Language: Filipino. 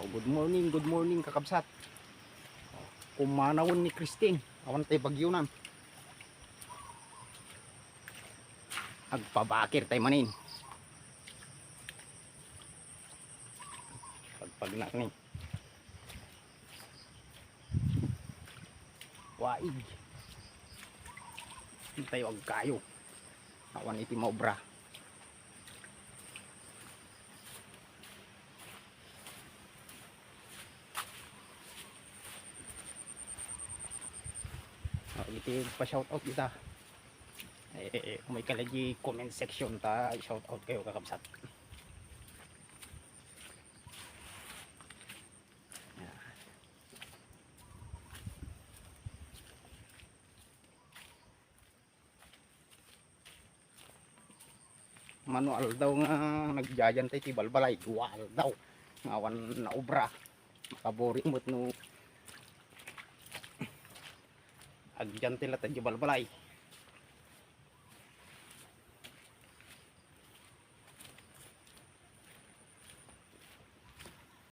Oh, good morning kakabsat. Kumanawon ni Christine. Awan tay bagyo nan. Agpabakir tay manin. Pagpagnak ni. Waig. Hintay wag kayo. Awan iti maobra. Iti pa shout out kita. Kung may kalagi comment section ta, shout out kayo kakabsat. Manual daw nga nagjajan tayo ti balbalay, dual daw ngawan na obra, makaboring mo't no agjan tila tayo balbalay.